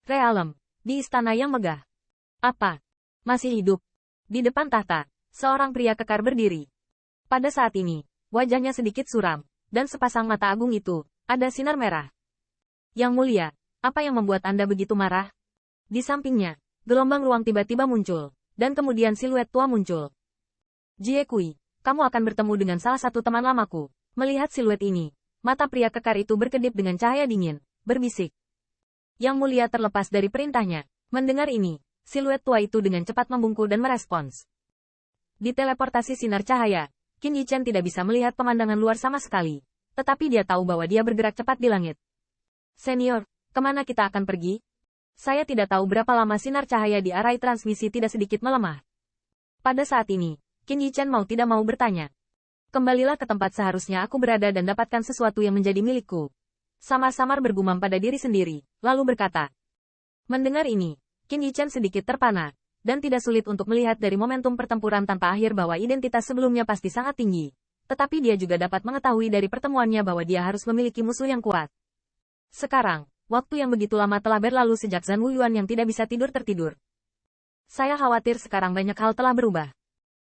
Realem, di istana yang megah. Apa? Masih hidup? Di depan tahta, seorang pria kekar berdiri. Pada saat ini, wajahnya sedikit suram, dan sepasang mata agung itu, ada sinar merah. Yang mulia, apa yang membuat Anda begitu marah? Di sampingnya, gelombang ruang tiba-tiba muncul, dan kemudian siluet tua muncul. Jie Kui, kamu akan bertemu dengan salah satu teman lamaku. Melihat siluet ini, mata pria kekar itu berkedip dengan cahaya dingin, berbisik. Yang mulia terlepas dari perintahnya. Mendengar ini, siluet tua itu dengan cepat membungkuk dan merespons. Di teleportasi sinar cahaya, Qin Yichen tidak bisa melihat pemandangan luar sama sekali. Tetapi dia tahu bahwa dia bergerak cepat di langit. Senior, kemana kita akan pergi? Saya tidak tahu berapa lama sinar cahaya di arai transmisi tidak sedikit melemah. Pada saat ini, Qin Yichen mau tidak mau bertanya. Kembalilah ke tempat seharusnya aku berada dan dapatkan sesuatu yang menjadi milikku. Samar-samar bergumam pada diri sendiri, lalu berkata. Mendengar ini, Qin Yichen sedikit terpana, dan tidak sulit untuk melihat dari momentum pertempuran tanpa akhir bahwa identitas sebelumnya pasti sangat tinggi. Tetapi dia juga dapat mengetahui dari pertemuannya bahwa dia harus memiliki musuh yang kuat. Sekarang, waktu yang begitu lama telah berlalu sejak Zhan Wuyuan yang tidak bisa tidur-tertidur. Saya khawatir sekarang banyak hal telah berubah.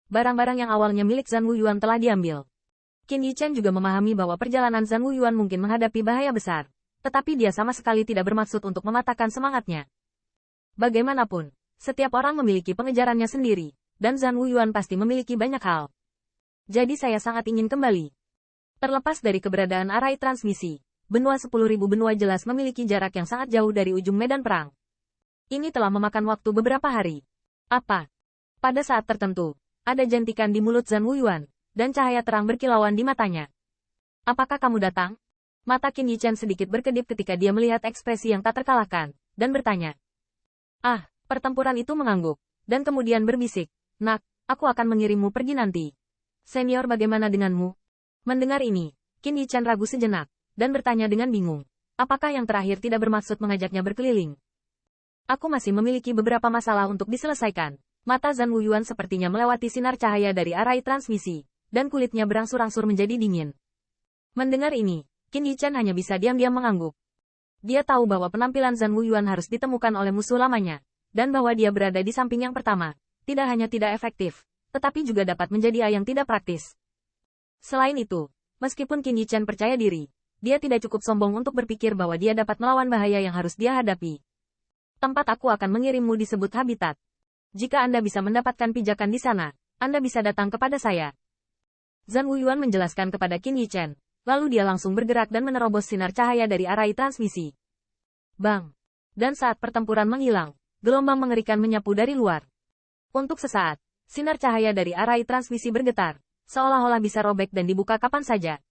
Barang-barang yang awalnya milik Zhan Wuyuan telah diambil. Qin Yichen juga memahami bahwa perjalanan Zhan Wuyuan mungkin menghadapi bahaya besar, tetapi dia sama sekali tidak bermaksud untuk mematahkan semangatnya. Bagaimanapun, setiap orang memiliki pengejarannya sendiri, dan Zhan Wuyuan pasti memiliki banyak hal. Jadi saya sangat ingin kembali. Terlepas dari keberadaan arai transmisi, benua 10.000 benua jelas memiliki jarak yang sangat jauh dari ujung medan perang. Ini telah memakan waktu beberapa hari. Apa? Pada saat tertentu, ada jentikan di mulut Zhan Wuyuan, dan cahaya terang berkilauan di matanya. Apakah kamu datang? Mata Qin Yichen sedikit berkedip ketika dia melihat ekspresi yang tak terkalahkan, dan bertanya. Ah, pertempuran itu mengangguk, dan kemudian berbisik, Nak, aku akan mengirimmu pergi nanti. Senior bagaimana denganmu? Mendengar ini, Qin Yichen ragu sejenak, dan bertanya dengan bingung. Apakah yang terakhir tidak bermaksud mengajaknya berkeliling? Aku masih memiliki beberapa masalah untuk diselesaikan. Mata Zhan Wuyuan sepertinya melewati sinar cahaya dari arai transmisi, dan kulitnya berangsur-angsur menjadi dingin. Mendengar ini, Qin Yichen hanya bisa diam-diam mengangguk. Dia tahu bahwa penampilan Zhan Wuyuan harus ditemukan oleh musuh lamanya, dan bahwa dia berada di samping yang pertama, tidak hanya tidak efektif, tetapi juga dapat menjadi yang tidak praktis. Selain itu, meskipun Qin Yichen percaya diri, dia tidak cukup sombong untuk berpikir bahwa dia dapat melawan bahaya yang harus dia hadapi. Tempat aku akan mengirimmu disebut habitat. Jika Anda bisa mendapatkan pijakan di sana, Anda bisa datang kepada saya. Zhan Wuyuan menjelaskan kepada Qin Yichen, lalu dia langsung bergerak dan menerobos sinar cahaya dari arai transmisi. Bang! Dan saat pertempuran menghilang, gelombang mengerikan menyapu dari luar. Untuk sesaat, sinar cahaya dari arai transmisi bergetar, seolah-olah bisa robek dan dibuka kapan saja.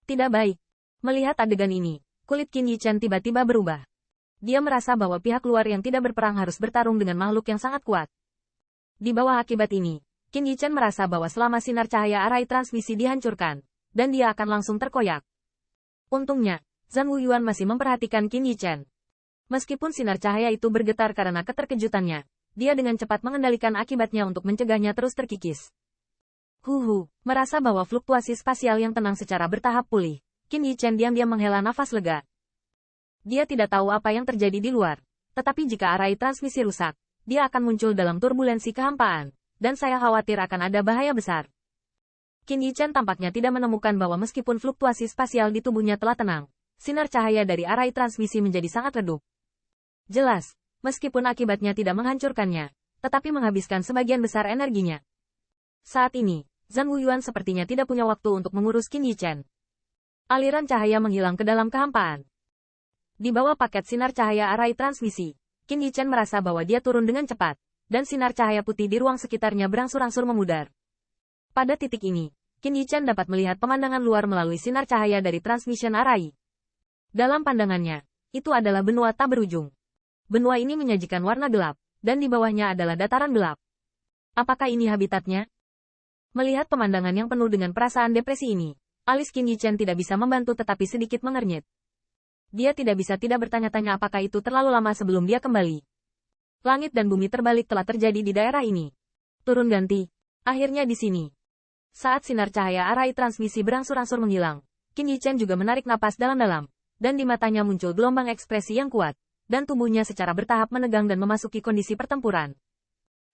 Tidak baik. Melihat adegan ini, kulit Qin Yichen tiba-tiba berubah. Dia merasa bahwa pihak luar yang tidak berperang harus bertarung dengan makhluk yang sangat kuat. Di bawah akibat ini, Qin Yichen merasa bahwa selama sinar cahaya arai transmisi dihancurkan, dan dia akan langsung terkoyak. Untungnya, Zhan Wuyuan masih memperhatikan Qin Yichen. Meskipun sinar cahaya itu bergetar karena keterkejutannya, dia dengan cepat mengendalikan akibatnya untuk mencegahnya terus terkikis. Merasa bahwa fluktuasi spasial yang tenang secara bertahap pulih, Qin Yichen diam-diam menghela nafas lega. Dia tidak tahu apa yang terjadi di luar, tetapi jika arai transmisi rusak, dia akan muncul dalam turbulensi kehampaan. Dan saya khawatir akan ada bahaya besar. Qin Yichen tampaknya tidak menemukan bahwa meskipun fluktuasi spasial di tubuhnya telah tenang, sinar cahaya dari arai transmisi menjadi sangat redup. Jelas, meskipun akibatnya tidak menghancurkannya, tetapi menghabiskan sebagian besar energinya. Saat ini, Zhan Wuyuan sepertinya tidak punya waktu untuk mengurus Qin Yichen. Aliran cahaya menghilang ke dalam kehampaan. Di bawah paket sinar cahaya arai transmisi, Qin Yichen merasa bahwa dia turun dengan cepat, dan sinar cahaya putih di ruang sekitarnya berangsur-angsur memudar. Pada titik ini, Qin Yichen dapat melihat pemandangan luar melalui sinar cahaya dari transmission arai. Dalam pandangannya, itu adalah benua tak berujung. Benua ini menyajikan warna gelap, dan di bawahnya adalah dataran gelap. Apakah ini habitatnya? Melihat pemandangan yang penuh dengan perasaan depresi ini, alis Qin Yichen tidak bisa membantu tetapi sedikit mengernyit. Dia tidak bisa tidak bertanya-tanya apakah itu terlalu lama sebelum dia kembali. Langit dan bumi terbalik telah terjadi di daerah ini. Turun ganti. Akhirnya di sini. Saat sinar cahaya arai transmisi berangsur-angsur menghilang, Qin Yichen juga menarik napas dalam-dalam, dan di matanya muncul gelombang ekspresi yang kuat, dan tubuhnya secara bertahap menegang dan memasuki kondisi pertempuran.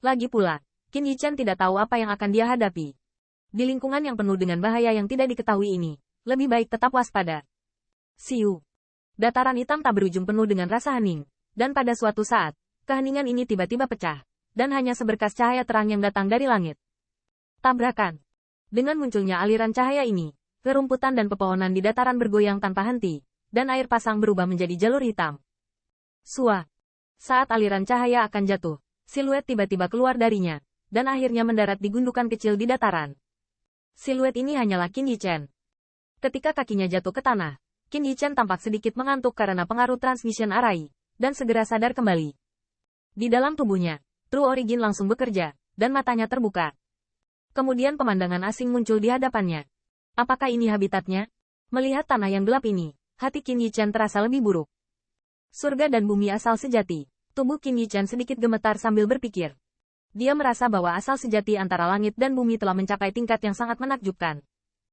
Lagi pula, Qin Yichen tidak tahu apa yang akan dia hadapi. Di lingkungan yang penuh dengan bahaya yang tidak diketahui ini, lebih baik tetap waspada. Siu. Dataran hitam tak berujung penuh dengan rasa hening, dan pada suatu saat, keheningan ini tiba-tiba pecah, dan hanya seberkas cahaya terang yang datang dari langit. Tabrakan. Dengan munculnya aliran cahaya ini, kerumputan dan pepohonan di dataran bergoyang tanpa henti, dan air pasang berubah menjadi jalur hitam. Sua. Saat aliran cahaya akan jatuh, siluet tiba-tiba keluar darinya, dan akhirnya mendarat di gundukan kecil di dataran. Siluet ini hanyalah Qin Yichen. Ketika kakinya jatuh ke tanah, Qin Yichen tampak sedikit mengantuk karena pengaruh transmission arai, dan segera sadar kembali. Di dalam tubuhnya, True Origin langsung bekerja, dan matanya terbuka. Kemudian pemandangan asing muncul di hadapannya. Apakah ini habitatnya? Melihat tanah yang gelap ini, hati Qin Yichen terasa lebih buruk. Surga dan bumi asal sejati. Tubuh Qin Yichen sedikit gemetar sambil berpikir. Dia merasa bahwa asal sejati antara langit dan bumi telah mencapai tingkat yang sangat menakjubkan,